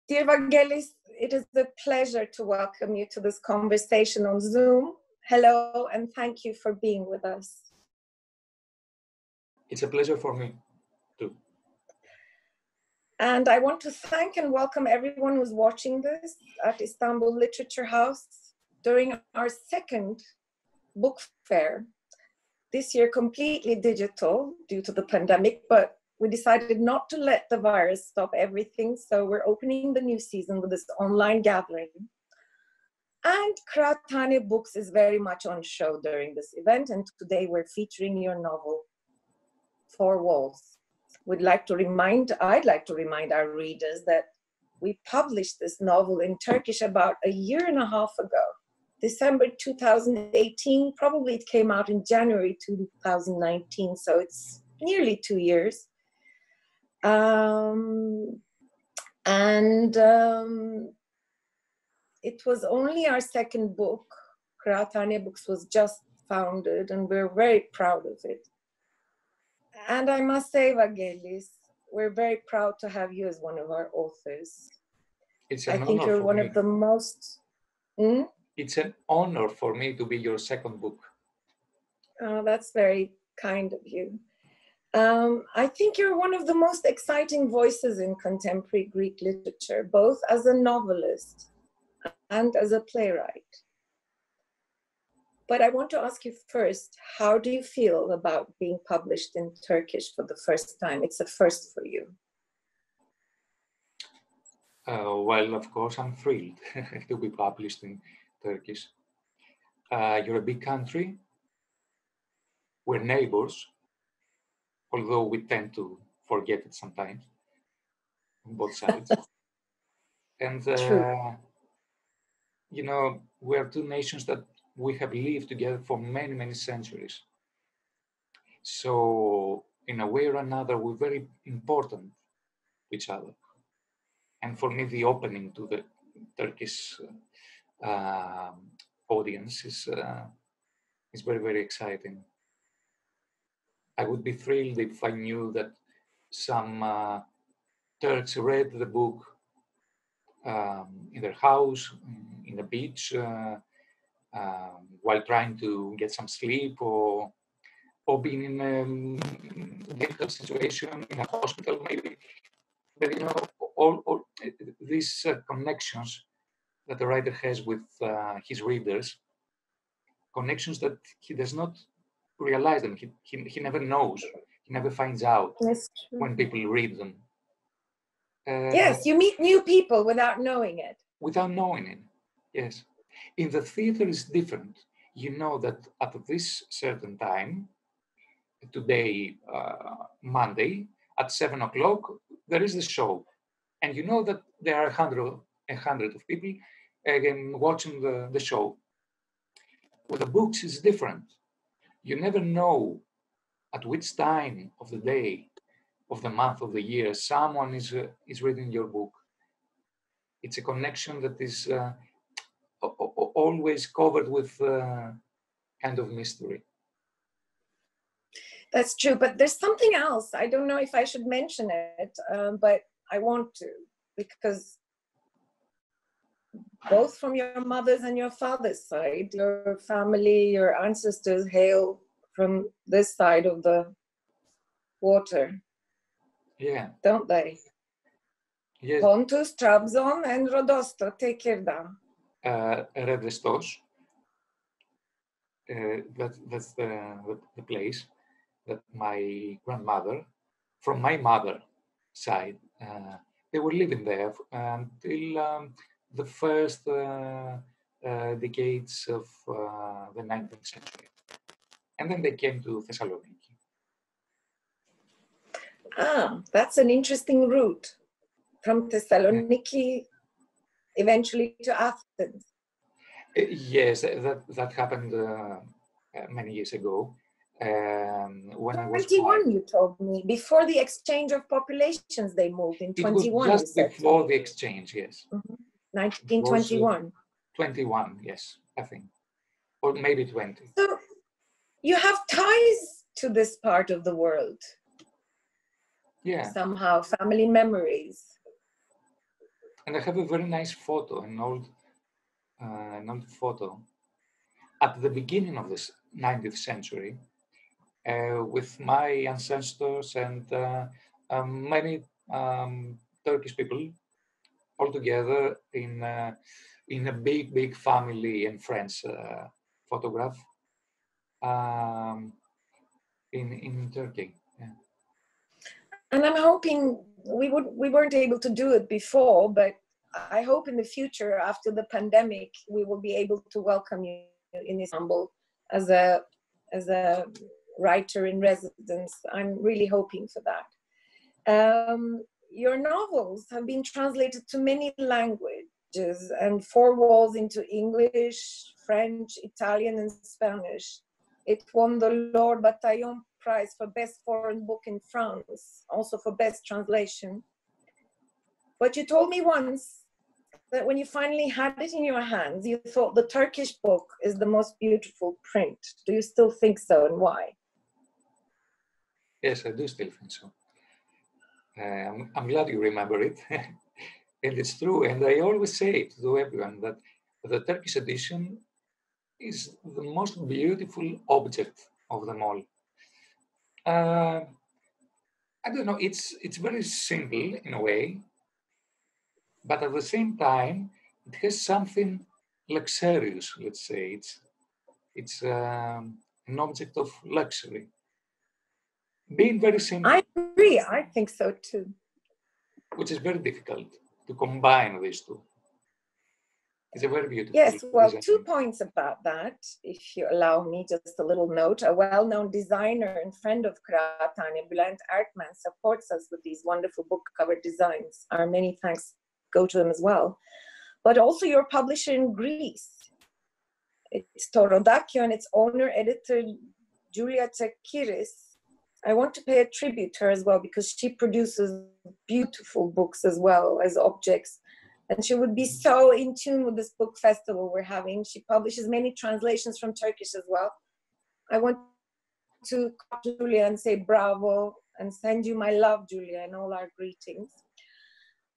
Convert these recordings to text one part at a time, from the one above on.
Dear Vangelis, it is a pleasure to welcome you to this conversation on Zoom. Hello, and thank you for being with us. It's a pleasure for me, too. And I want to thank and welcome everyone who's watching this at Istanbul Literature House during our second book fair. This year, completely digital due to the pandemic, but we decided not to let the virus stop everything, so we're opening the new season with this online gathering. And Kıraathane Books is very much on show during this event, and today we're featuring your novel, Four Walls. I'd like to remind our readers that we published this novel in Turkish about a year and a half ago, December 2018. Probably it came out in January 2019, so it's nearly 2 years. It was only our second book. Kıraathane Books was just founded, and we're very proud of it. And I must say, Vangelis, we're very proud to have you as one of our authors. It's an I think honor you're for one me. of the most... It's an honor for me to be your second book. Oh, that's very kind of you. I think you're one of the most exciting voices in contemporary Greek literature, both as a novelist and as a playwright. But I want to ask you first, how do you feel about being published in Turkish for the first time? It's a first for you. Well, of course, I'm thrilled to be published in Turkish. You're a big country. We're neighbors, although we tend to forget it sometimes on both sides. And, you know, we are two nations that we have lived together for many, many centuries. So, in a way or another, we're very important to each other. And for me, the opening to the Turkish audience is very, very exciting. I would be thrilled if I knew that some Turks read the book in their house, in a beach, while trying to get some sleep, or being in a difficult situation in a hospital, maybe. But you know, all these connections that the writer has with his readers, connections that he does not realize them. He never knows. He never finds out when people read them. Yes, you meet new people without knowing it. Without knowing it, yes. In the theater is different. You know that at this certain time, today, Monday, at 7 o'clock, there is the show. And you know that there are 100 of people watching the show. With the books, it's different. You never know at which time of the day, of the month, of the year, someone is reading your book. It's a connection that is always covered with kind of mystery. That's true, but there's something else. I don't know if I should mention it, but I want to, because both from your mother's and your father's side, your family, your ancestors hail from this side of the water. Yeah. Don't they? Yes. Pontus, Trabzon, and Rodosto, Tekirdağ. Redestos. That's the place that my grandmother, from my mother's side, they were living there until the first decades of the 19th century. And then they came to Thessaloniki. Ah, that's an interesting route. From Thessaloniki, eventually to Athens. Yes, that happened many years ago. When I was 21, 5. you told me. Before the exchange of populations, they moved in 21. It was just before the exchange, yes. 1921. 21, yes, I think. Or maybe 20. So you have ties to this part of the world. Yeah. Somehow, family memories. And I have a very nice photo, an old photo at the beginning of the 19th century with my ancestors and many Turkish people all together in a big family and friends photograph in Turkey. Yeah. And I'm hoping we weren't able to do it before, but I hope in the future, after the pandemic, we will be able to welcome you in Istanbul as a writer in residence. I'm really hoping for that. Your novels have been translated to many languages and Four Walls into English, French, Italian, and Spanish. It won the Lord Bataillon Prize for Best Foreign Book in France, also for Best Translation. But you told me once that when you finally had it in your hands, you thought the Turkish book is the most beautiful print. Do you still think so, and why? Yes, I do still think so. I'm glad you remember it. And it's true. And I always say it to everyone that the Turkish edition is the most beautiful object of them all. I don't know, it's very simple in a way, but at the same time, it has something luxurious, let's say. It's an object of luxury. Being very simple. I agree, I think so too. Which is very difficult to combine these two. It's a very beautiful. Yes, well, 2 points about that, if you allow me, just a little note. A well-known designer and friend of Kıraathane, Bülent Erkman, supports us with these wonderful book cover designs. Our many thanks go to him as well. But also your publisher in Greece. It's Torodakio and its owner, editor Julia Tsakiris. I want to pay a tribute to her as well because she produces beautiful books as well as objects. And she would be so in tune with this book festival we're having. She publishes many translations from Turkish as well. I want to call Julia and say bravo and send you my love, Julia, and all our greetings.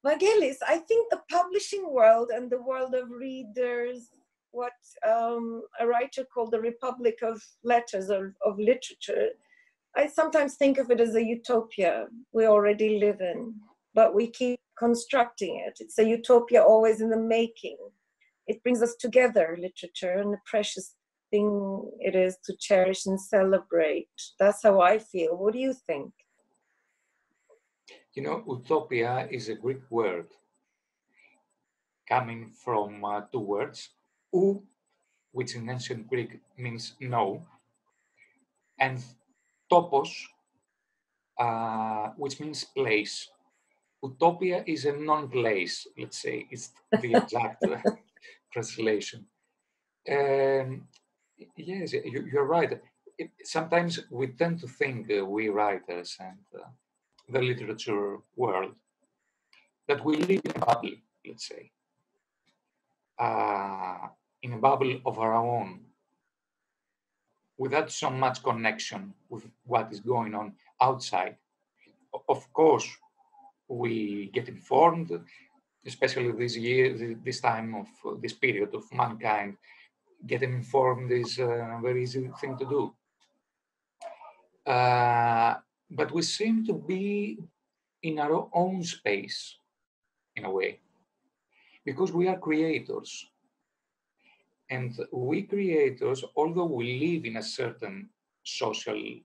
Vangelis, I think the publishing world and the world of readers, what a writer called the Republic of Letters, of literature, I sometimes think of it as a utopia we already live in, but we keep constructing it. It's a utopia always in the making. It brings us together, literature, and the precious thing it is to cherish and celebrate. That's how I feel. What do you think? You know, utopia is a Greek word coming from two words, ou, which in ancient Greek means no, and topos, which means place. Utopia is a non-place, let's say, it's the exact translation. Yes, you're right. Sometimes we tend to think, we writers and the literature world, that we live in a bubble, let's say, in a bubble of our own, without so much connection with what is going on outside. Of course, we get informed, especially this time of this period of mankind. Getting informed is a very easy thing to do. But we seem to be in our own space, in a way, because we are creators. And we creators, although we live in a certain social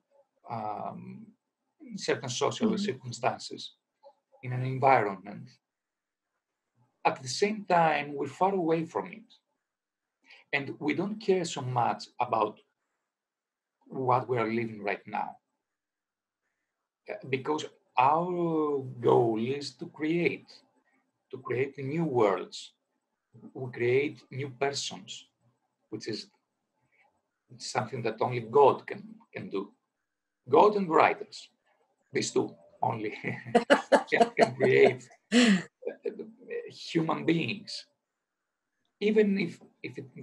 circumstances, in an environment, at the same time, we're far away from it. And we don't care so much about what we are living right now. Because our goal is to create new worlds, we create new persons, which is something that only God can do. God and writers, these two only can create human beings, even if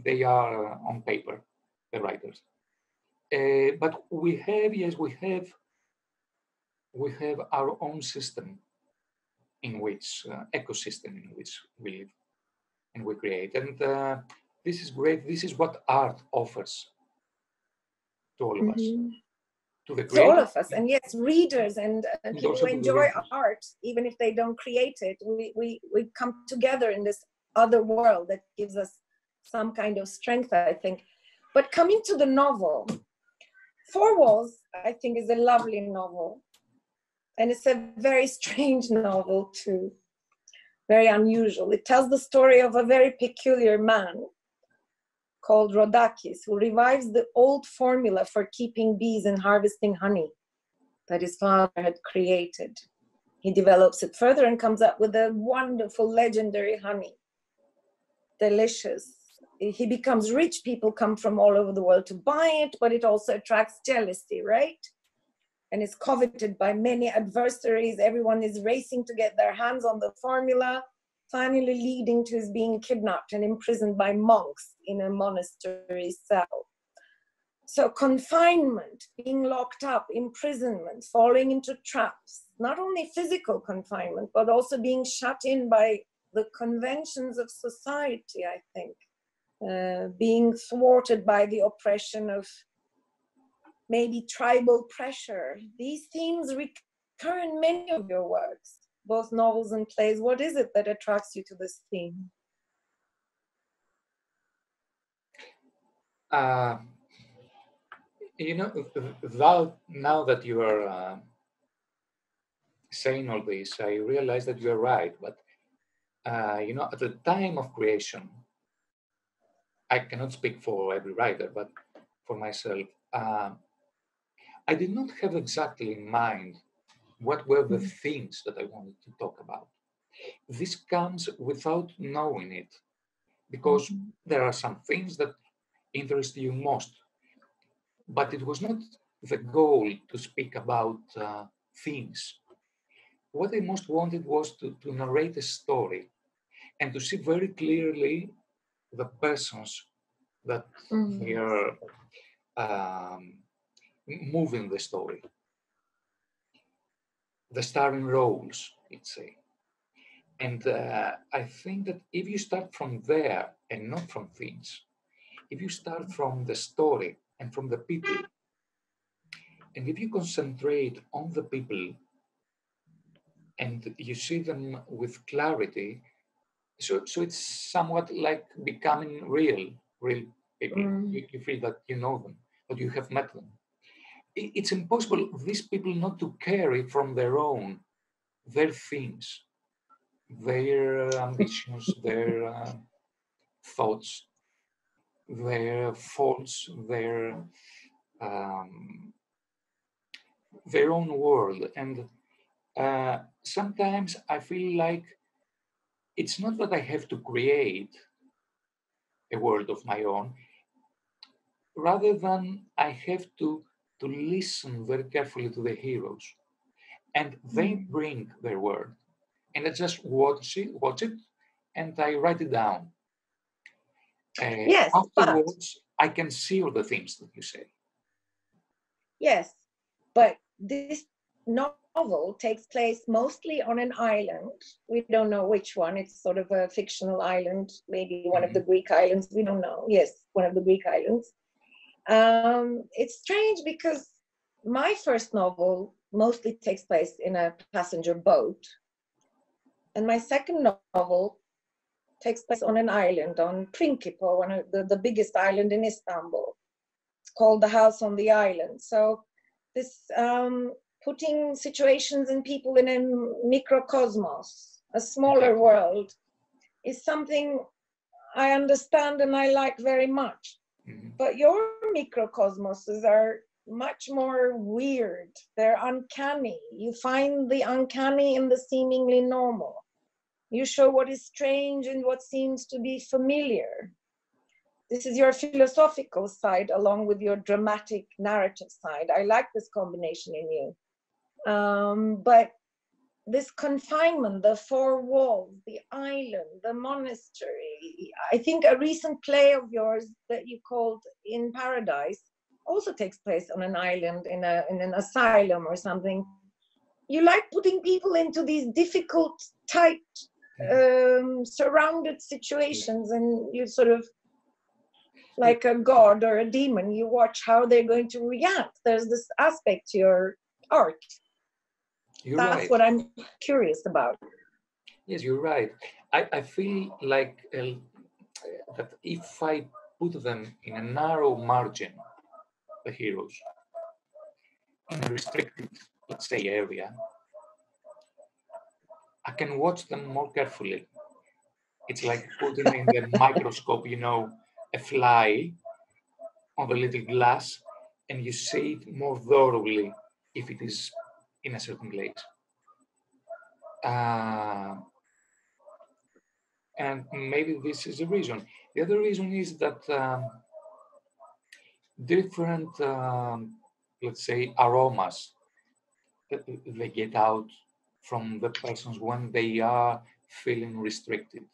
they are on paper, the writers. But we have our own system in which ecosystem in which we live and we create. And this is great. This is what art offers to all of us. To the To all creator. of us, and yes, readers and people who enjoy art, even if they don't create it, we come together in this other world that gives us some kind of strength, I think. But coming to the novel, Four Walls, I think, is a lovely novel. And it's a very strange novel too, very unusual. It tells the story of a very peculiar man called Rodakis, who revives the old formula for keeping bees and harvesting honey that his father had created. He develops it further and comes up with a wonderful, legendary honey. Delicious. He becomes rich. People come from all over the world to buy it, but it also attracts jealousy, right? And is coveted by many adversaries. Everyone is racing to get their hands on the formula, finally leading to his being kidnapped and imprisoned by monks in a monastery cell. So confinement, being locked up, imprisonment, falling into traps, not only physical confinement, but also being shut in by the conventions of society, I think. Being thwarted by the oppression of maybe tribal pressure. These themes recur in many of your works, both novels and plays. What is it that attracts you to this theme? You know, now that you are saying all this, I realize that you're right. But, you know, at the time of creation, I cannot speak for every writer, but for myself, I did not have exactly in mind what were the themes that I wanted to talk about. This comes without knowing it, because there are some things that interest you most. But it was not the goal to speak about themes. What I most wanted was to narrate a story and to see very clearly the persons that are moving the story, the starring roles, let's say. And I think that if you start from there and not from themes, if you start from the story and from the people, and if you concentrate on the people and you see them with clarity, so it's somewhat like becoming real people. You feel that you know them, that you have met them. It's impossible, these people not to carry from their own, their themes, their ambitions, their thoughts, their faults, their own world. And sometimes I feel like it's not that I have to create a world of my own, rather than I have to listen very carefully to the heroes. And they bring their word. And I just watch it, and I write it down. Yes, afterwards, I can see all the things that you say. Yes, but this novel takes place mostly on an island. We don't know which one. It's sort of a fictional island, maybe one of the Greek islands. We don't know. Yes, one of the Greek islands. It's strange because my first novel mostly takes place in a passenger boat. And my second novel takes place on an island, on Principe, one of the biggest island in Istanbul. It's called The House on the Island. So this putting situations and people in a microcosmos, a smaller world, is something I understand and I like very much. But your microcosmoses are much more weird. They're uncanny. You find the uncanny in the seemingly normal. You show what is strange and what seems to be familiar. This is your philosophical side along with your dramatic narrative side. I like this combination in you. But this confinement, the four walls, the island, the monastery, I think a recent play of yours that you called In Paradise also takes place on an island in an asylum or something. you like putting people into these difficult, tight, surrounded situations, and you sort of, like a god or a demon, you watch how they're going to react. There's this aspect to your art. That's right. what I'm curious about. Yes, you're right. I feel like that if I put them in a narrow margin, the heroes, in a restricted, let's say, area, I can watch them more carefully. It's like putting in the microscope, a fly on the little glass, and you see it more thoroughly if it is in a certain place. And maybe this is the reason. The other reason is that different, let's say, aromas they get out from the persons when they are feeling restricted,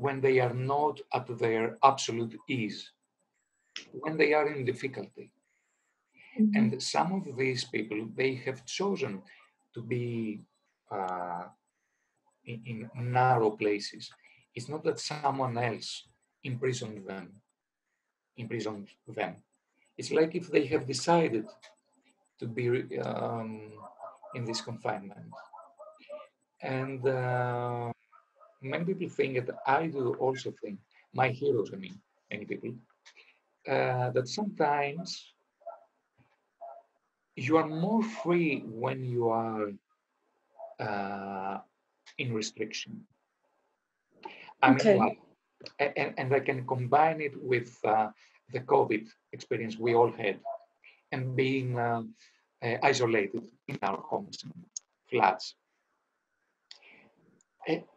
when they are not at their absolute ease, when they are in difficulty. And some of these people, they have chosen to be in narrow places. It's not that someone else imprisoned them. It's like if they have decided to be in this confinement. And many people think that I do also think, my heroes, many people, that sometimes you are more free when you are in restriction. And I can combine it with the COVID experience we all had, and being isolated in our homes and flats.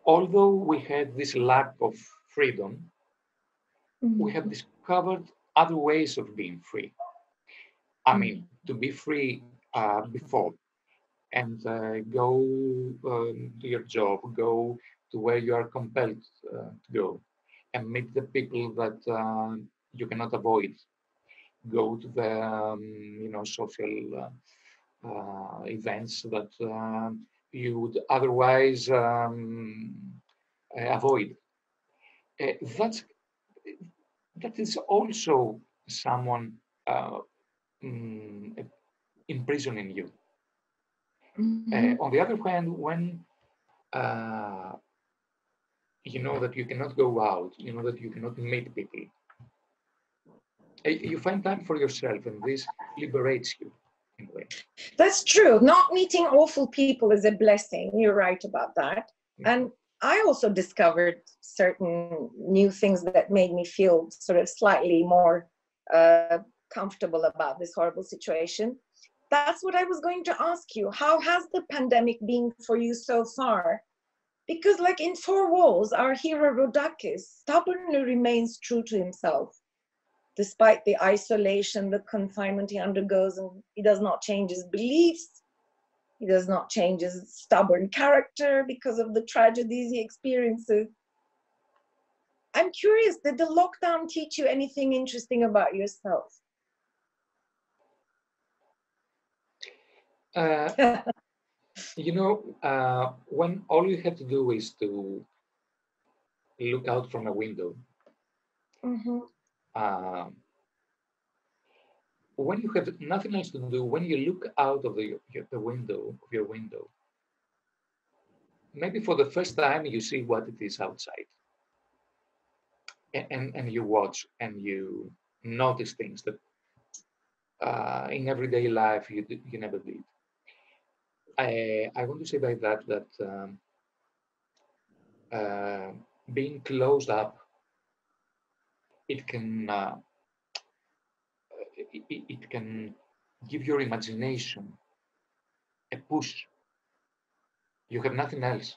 Although we had this lack of freedom, we have discovered other ways of being free. To be free before, and go to your job, go to where you are compelled to go, and meet the people that you cannot avoid. Go to the social events that you would otherwise avoid. That is also someone imprisoning you. On the other hand, when you know that you cannot go out, you know that you cannot meet people, you find time for yourself, and this liberates you in a way. That's true. Not meeting awful people is a blessing. You're right about that. And I also discovered certain new things that made me feel sort of slightly more comfortable about this horrible situation. That's what I was going to ask you. How has the pandemic been for you so far? Because like in Four Walls, our hero Rodakis stubbornly remains true to himself. Despite the isolation, the confinement he undergoes, and he does not change his beliefs. He does not change his stubborn character because of the tragedies he experiences. I'm curious, did the lockdown teach you anything interesting about yourself? When all you have to do is to look out from a window, when you have nothing else to do, when you look out of your window, maybe for the first time you see what it is outside, and you watch and you notice things that in everyday life you never did. I want to say by that being closed up, it can give your imagination a push. You have nothing else.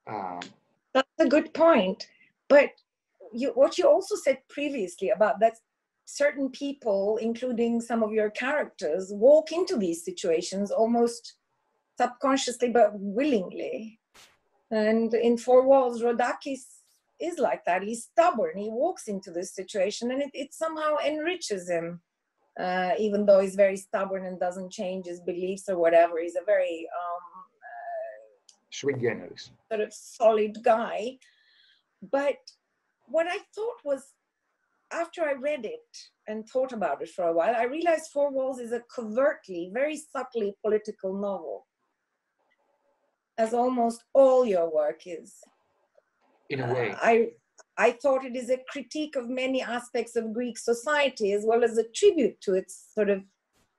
That's a good point. But what you also said previously about that certain people, including some of your characters, walk into these situations almost subconsciously but willingly. And in Four Walls, Rodakis is like that. He's stubborn. He walks into this situation and it somehow enriches him. even though he's very stubborn and doesn't change his beliefs or whatever. He's a very sui generis, sort of solid guy. But what I thought was, after I read it and thought about it for a while, I realized Four Walls is a covertly, very subtly political novel, as almost all your work is. in a way. I thought it is a critique of many aspects of Greek society, as well as a tribute to its sort of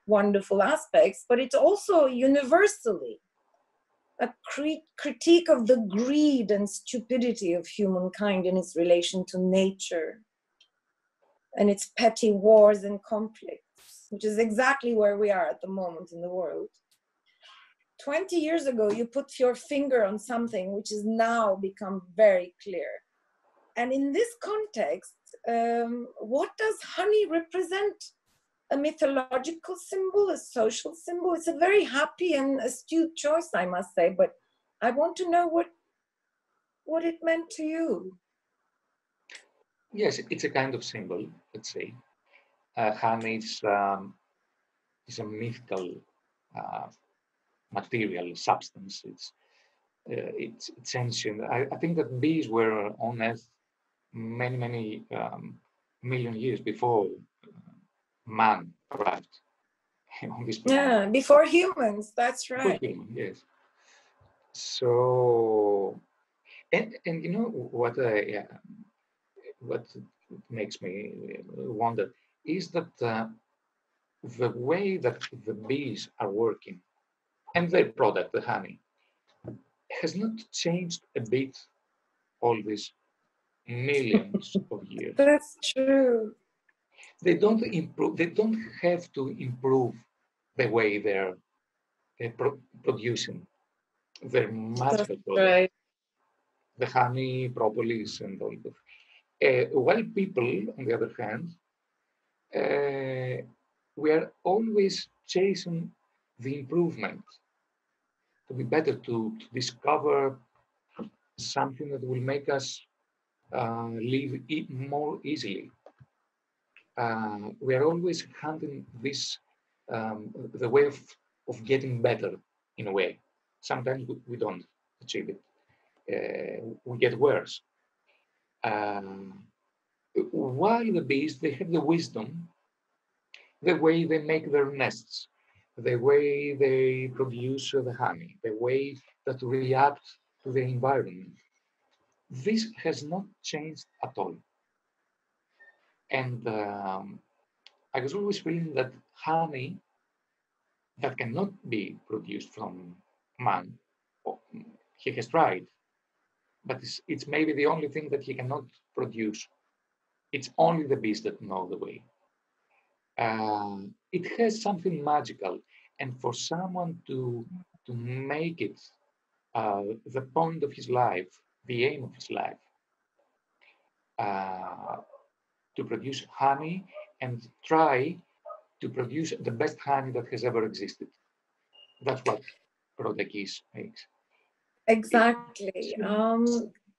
wonderful aspects, but it's also universally a critique of the greed and stupidity of humankind in its relation to nature and its petty wars and conflicts, which is exactly where we are at the moment in the world. 20 years ago, you put your finger on something which has now become very clear. And in this context, what does honey represent? A mythological symbol, a social symbol? It's a very happy and astute choice, I must say, but I want to know what it meant to you. Yes, it's a kind of symbol, let's say. Honey is a mythical material substance. It's ancient. I think that bees were on Earth many million years before man arrived on this planet. Yeah, before humans, that's right. Before human, yes. So, and you know what makes me wonder is that the way that the bees are working and their product, the honey, has not changed a bit all these millions of years. That's true. They don't improve. They don't have to improve the way they're producing their magical product, right. the honey, propolis, and all that. While people, on the other hand, we are always chasing the improvement to be better, to discover something that will make us live more easily. We are always hunting this, the way of getting better in a way. Sometimes we don't achieve it. We get worse. While the bees, they have the wisdom, the way they make their nests, the way they produce the honey, the way that react to the environment. This has not changed at all. And I was always feeling that honey that cannot be produced from man, he has tried, but it's maybe the only thing that he cannot produce. It's only the bees that know the way. It has something magical, and for someone to make it the point of his life, the aim of his life, to produce honey and try to produce the best honey that has ever existed. That's what Prodakis makes. Exactly.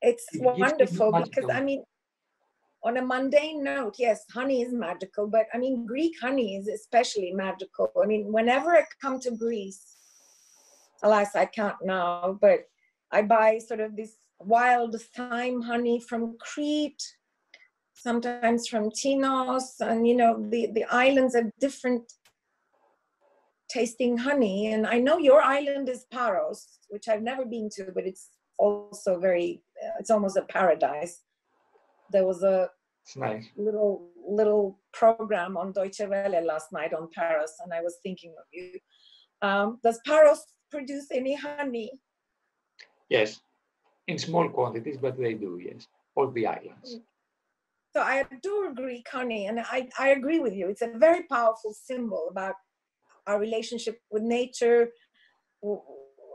It's wonderful because, I mean, on a mundane note, yes, honey is magical, but I mean, Greek honey is especially magical. I mean, whenever I come to Greece, alas, I can't now, but I buy sort of this wild thyme honey from Crete, sometimes from Tinos, and you know, the islands have different tasting honey. And I know your island is Paros, which I've never been to, but it's also it's almost a paradise. There was a nice. little program on Deutsche Welle last night on Paros, and I was thinking of you. Does Paros produce any honey? Yes, in small quantities, but they do, yes, all the islands. So I adore Greek honey, and I agree with you. It's a very powerful symbol about our relationship with nature,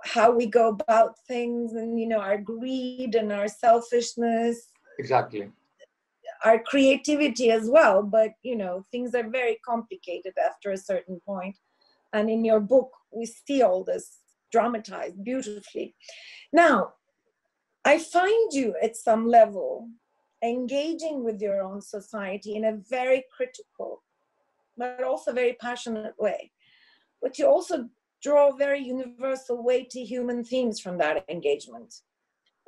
how we go about things, and, you know, our greed and our selfishness. Exactly. Our creativity as well, but, you know, things are very complicated after a certain point. And in your book, we see all this dramatized beautifully. Now, I find you at some level engaging with your own society in a very critical but also very passionate way. But you also draw very universal, weighty human themes from that engagement.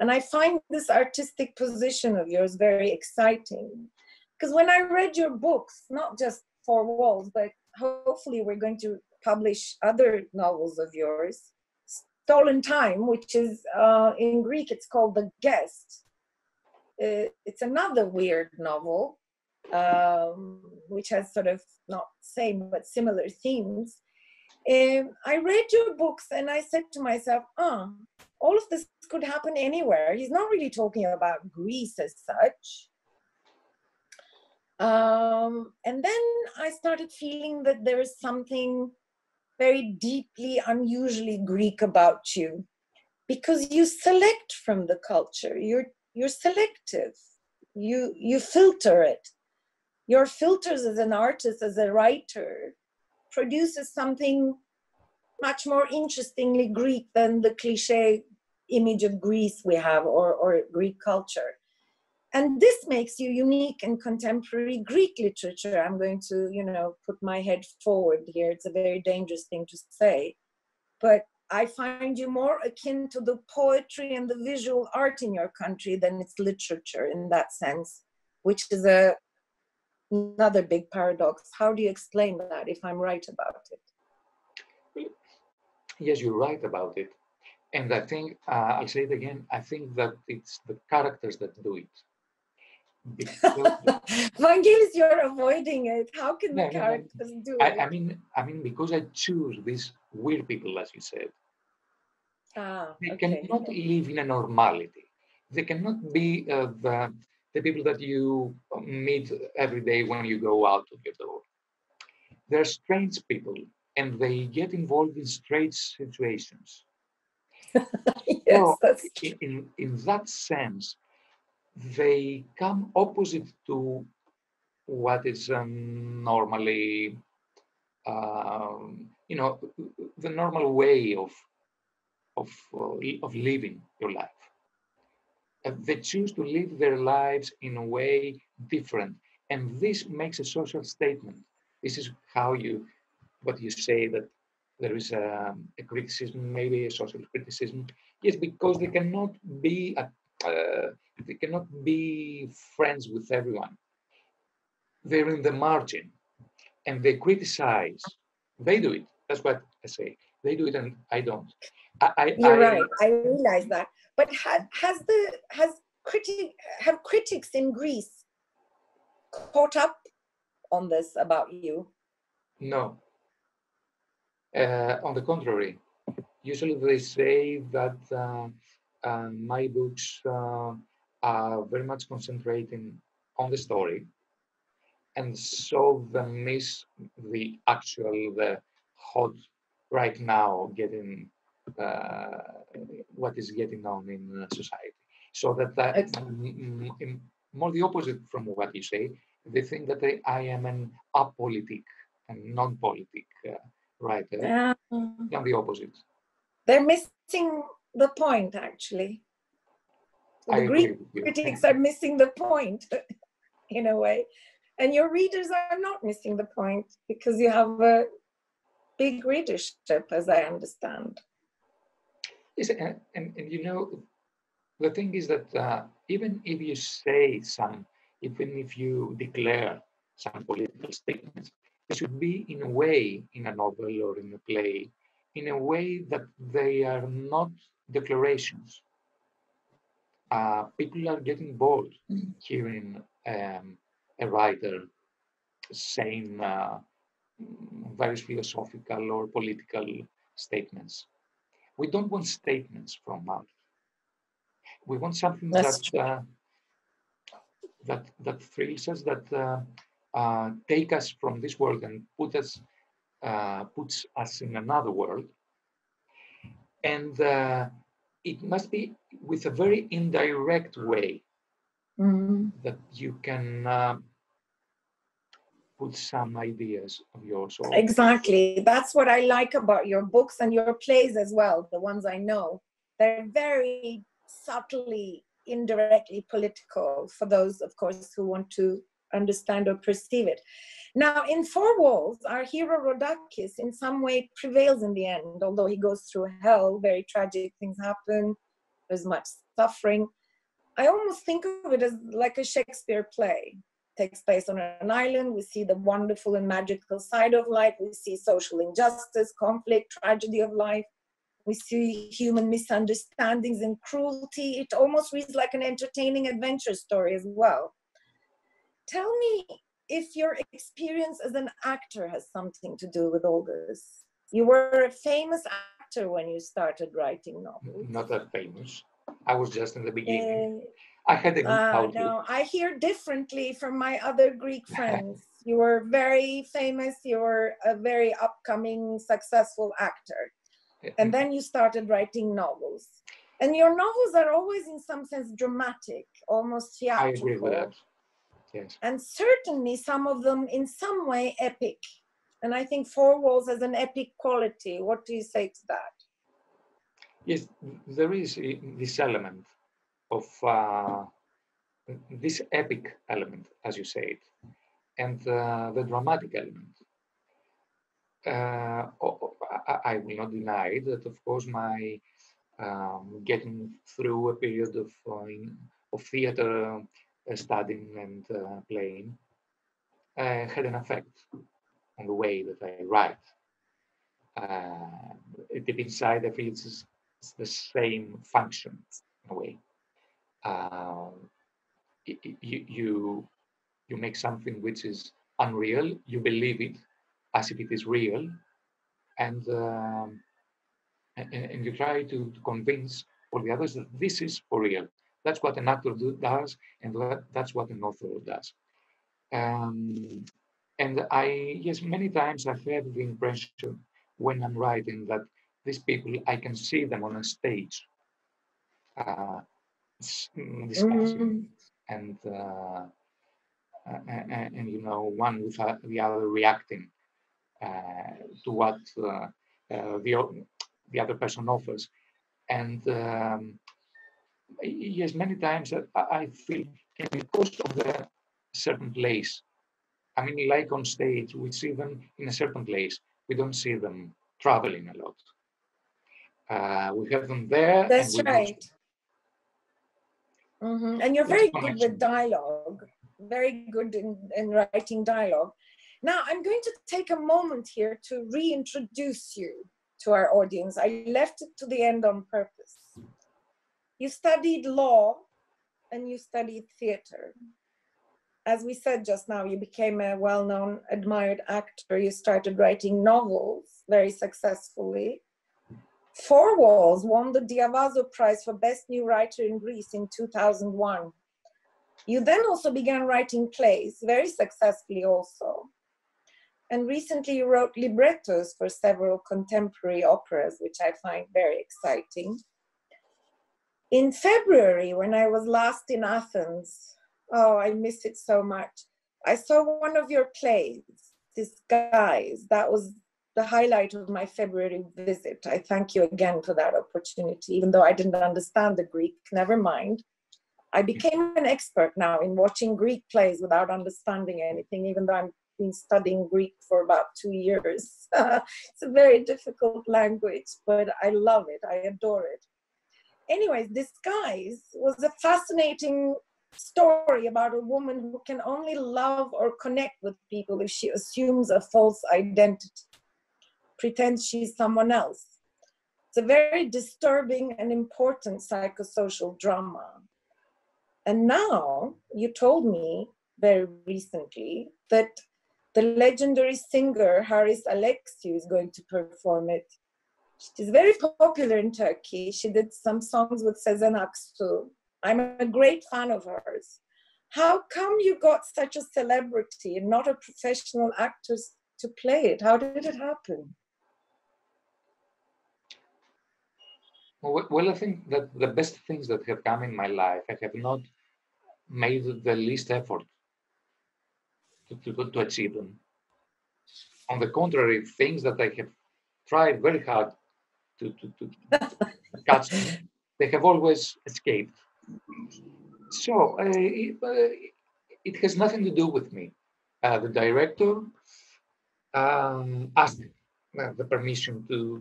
And I find this artistic position of yours very exciting. Because when I read your books, not just Four Walls, but hopefully we're going to publish other novels of yours, Stolen Time, which is in Greek, it's called The Guest. It's another weird novel, which has sort of not same, but similar themes. I read your books and I said to myself, all of this could happen anywhere. He's not really talking about Greece as such. And then I started feeling that there is something very deeply, unusually Greek about you, because you select from the culture. You're selective. You filter it. Your filters as an artist, as a writer, produces something much more interestingly Greek than the cliche image of Greece we have, or Greek culture. And this makes you unique in contemporary Greek literature. I'm going to, put my head forward here. It's a very dangerous thing to say. But I find you more akin to the poetry and the visual art in your country than its literature in that sense, which is another big paradox. How do you explain that, if I'm right about it? Yes, you're right about it. And I think, I'll say it again, I think that it's the characters that do it. Vangelis, you're avoiding it. How can the characters do it? I mean, because I choose these weird people, as you said. They cannot live in a normality. They cannot be the people that you meet every day when you go out of your door. They're strange people, and they get involved in strange situations. Yes, so, in that sense, they come opposite to what is normally, the normal way of living your life. They choose to live their lives in a way different, and this makes a social statement. This is what you say, that there is a criticism, maybe a social criticism. Yes, because they cannot be friends with everyone. They're in the margin, and they criticize. They do it. That's what I say. They do it, and I don't. You're right. I realize that. But have critics in Greece caught up on this about you? No. On the contrary, usually they say that my books are very much concentrating on the story, and so they miss the hot right now getting what is getting on in society. So that more the opposite from what you say. They think that I am an apolitic and non-politic writer. Not the opposite. They're missing the point, actually. The Greek critics are missing the point in a way. And your readers are not missing the point, because you have a big readership, as I understand. Yes, and the thing is that even if you say even if you declare some political statements, it should be in a way, in a novel or in a play, in a way that they are not declarations. People are getting bored hearing a writer saying various philosophical or political statements. We don't want statements from us. We want something that thrills us, that take us from this world and puts us in another world. And it must be with a very indirect way that you can put some ideas of yours. Exactly. That's what I like about your books and your plays as well, the ones I know. They're very subtly, indirectly political, for those, of course, who want to understand or perceive it. Now, in Four Walls, our hero Rodakis in some way prevails in the end, although he goes through hell, very tragic things happen, there's much suffering. I almost think of it as like a Shakespeare play. It takes place on an island, we see the wonderful and magical side of life, we see social injustice, conflict, tragedy of life, we see human misunderstandings and cruelty. It almost reads like an entertaining adventure story as well. Tell me if your experience as an actor has something to do with all this. You were a famous actor when you started writing novels. Not that famous. I was just in the beginning. I had a good outlook. No, I hear differently from my other Greek friends. You were very famous. You were a very upcoming, successful actor. And then you started writing novels. And your novels are always in some sense dramatic, almost theatrical. I agree with that. Yes. And certainly some of them in some way epic. And I think Four Walls has an epic quality. What do you say to that? Yes, there is this element of this epic element, as you said, and the dramatic element. I will not deny that, of course, my getting through a period of theater studying and playing had an effect on the way that I write. Deep inside, I feel it's the same function in a way. You make something which is unreal, you believe it as if it is real, and you try to convince all the others that this is for real. That's what an actor does, and that's what an author does. And yes, many times I have the impression when I'm writing that these people, I can see them on a stage discussing, and you know, one with the other reacting to what the other person offers. And yes, many times I feel because of the certain place. I mean, like on stage, we see them in a certain place. We don't see them traveling a lot. We have them there. That's right. And you're very good with dialogue, very good in writing dialogue. Now, I'm going to take a moment here to reintroduce you to our audience. I left it to the end on purpose. You studied law and you studied theater. As we said just now, you became a well-known, admired actor. You started writing novels very successfully. Four Walls won the Diavazo Prize for Best New Writer in Greece in 2001. You then also began writing plays, very successfully also. And recently you wrote librettos for several contemporary operas, which I find very exciting. In February, when I was last in Athens, oh, I miss it so much, I saw one of your plays, Disguise. That was the highlight of my February visit. I thank you again for that opportunity, even though I didn't understand the Greek, never mind. I became an expert now in watching Greek plays without understanding anything, even though I've been studying Greek for about 2 years. It's a very difficult language, but I love it, I adore it. Anyways, Disguise was a fascinating story about a woman who can only love or connect with people if she assumes a false identity, pretends she's someone else. It's a very disturbing and important psychosocial drama. And now you told me very recently that the legendary singer Haris Alexiou is going to perform it. She's very popular in Turkey. She did some songs with Sezen Aksu. I'm a great fan of hers. How come you got such a celebrity and not a professional actor to play it? How did it happen? Well, I think that the best things that have come in my life, I have not made the least effort to achieve them. On the contrary, things that I have tried very hard to catch them, they have always escaped. So it has nothing to do with me. The director asked the permission to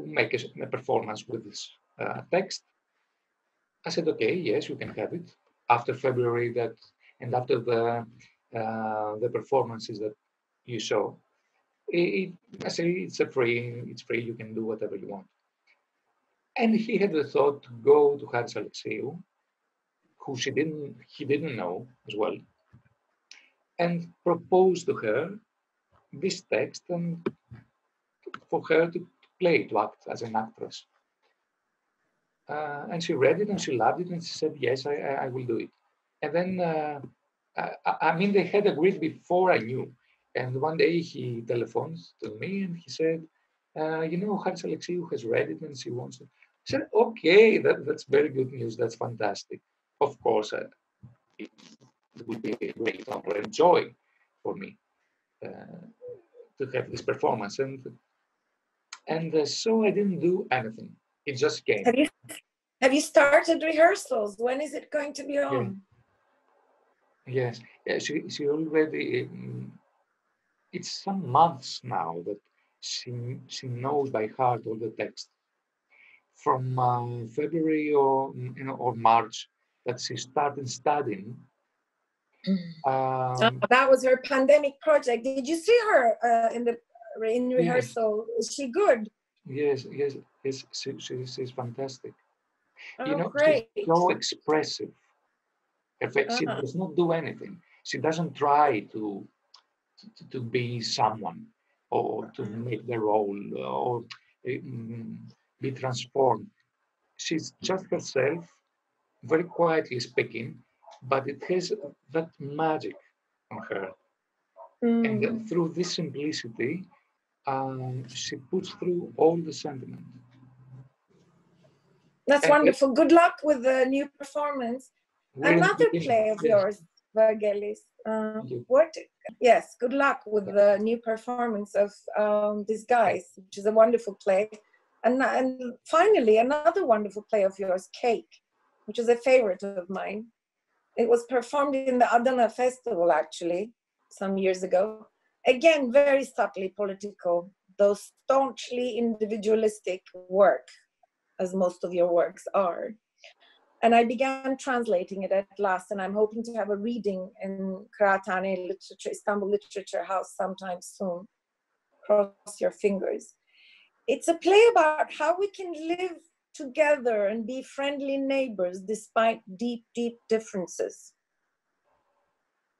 make a performance with this text. I said, okay, yes, you can have it. After February and after the performances that you saw, I say it's free, you can do whatever you want. And he had the thought to go to Haris Alexiou, who he didn't know as well, and propose to her this text and for her to play, to act as an actress. And she read it and she loved it and she said, yes, I will do it. And then, I mean, they had agreed before I knew. And one day he telephoned to me and he said, Haris Alexiou has read it and she wants to. I said, okay, that's very good news. That's fantastic. Of course, it would be a great honor and joy for me to have this performance. And so I didn't do anything. It just came. Have you started rehearsals? When is it going to be on? Yes. She already, it's some months now that she knows by heart all the text. From February or March that she started studying. That was her pandemic project. Did you see her in rehearsal? Yes. Is she good? Yes. She's fantastic. Great. She's so expressive. She does not do anything. She doesn't try to be someone or to make the role or be transformed. She's just herself, very quietly speaking, but it has that magic on her. And through this simplicity, she puts through all the sentiment. That's wonderful. Good luck with the new performance. Another play of yours, Vangelis. Yes, good luck with the new performance of Disguise, which is a wonderful play. And finally, another wonderful play of yours, Cake, which is a favorite of mine. It was performed in the Aydın'ın festival, actually, some years ago. Again, very subtly political, though staunchly individualistic work, as most of your works are. And I began translating it at last, and I'm hoping to have a reading in Kıraathane Istanbul Literature House sometime soon. Cross your fingers. It's a play about how we can live together and be friendly neighbors despite deep, deep differences.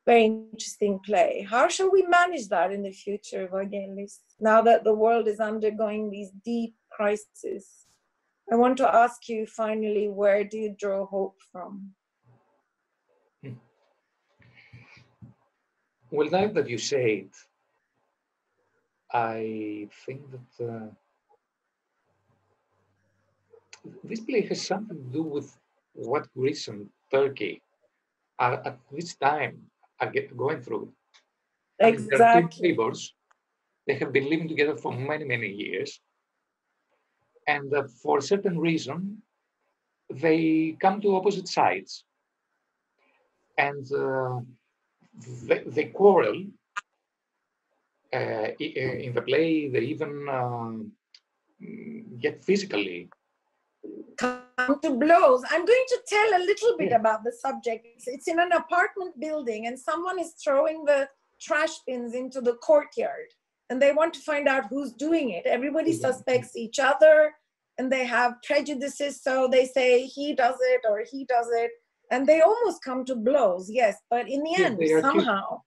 Very interesting play. How shall we manage that in the future, Vangelis, now that the world is undergoing these deep crises? I want to ask you finally, where do you draw hope from? Well, now that you say it, I think that this play has something to do with what Greece and Turkey are at this time are going through. Exactly. They're two neighbors. They have been living together for many, many years. And for a certain reason, they come to opposite sides. And they quarrel. In the play, they even get physically. Come to blows. I'm going to tell a little bit about the subject. It's in an apartment building and someone is throwing the trash bins into the courtyard and they want to find out who's doing it. Everybody suspects each other and they have prejudices. So they say he does it or he does it. And they almost come to blows, yes. But in the end, somehow.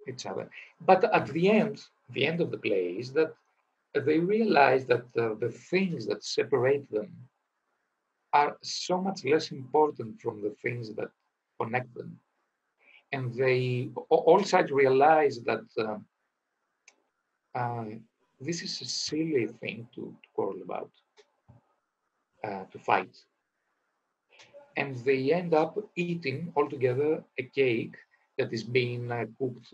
Each other. But at the end of the play is that they realize that the things that separate them are so much less important from the things that connect them. And they all sides realize that this is a silly thing to quarrel about, to fight. And they end up eating all together a cake that is being cooked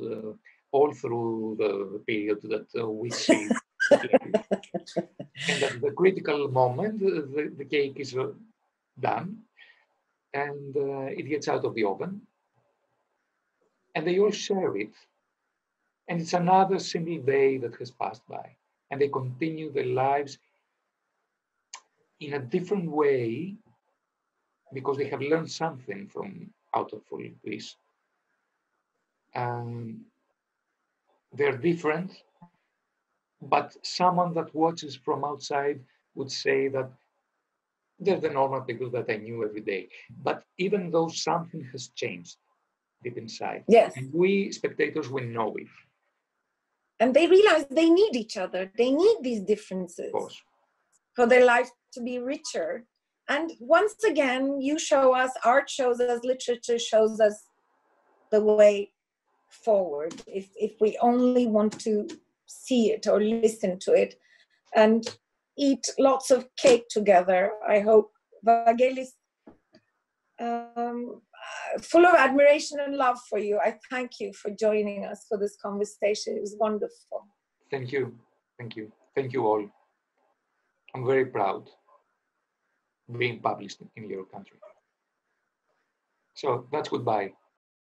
all through the period that we see. And at the critical moment, the cake is done and it gets out of the oven. and they all share it. And it's another single day that has passed by. And they continue their lives in a different way because they have learned something from out of all this. They're different, but someone that watches from outside would say that they're the normal people that I knew every day. But even though something has changed deep inside, yes, and we spectators, we know it. And they realize they need each other. They need these differences for their life to be richer. And once again, you show us, art shows us, literature shows us the way forward if we only want to see it or listen to it and eat lots of cake together. I hope. Vangelis, full of admiration and love for you. I thank you for joining us for this conversation. It was wonderful. Thank you. Thank you. Thank you all. I'm very proud being published in your country. So that's goodbye.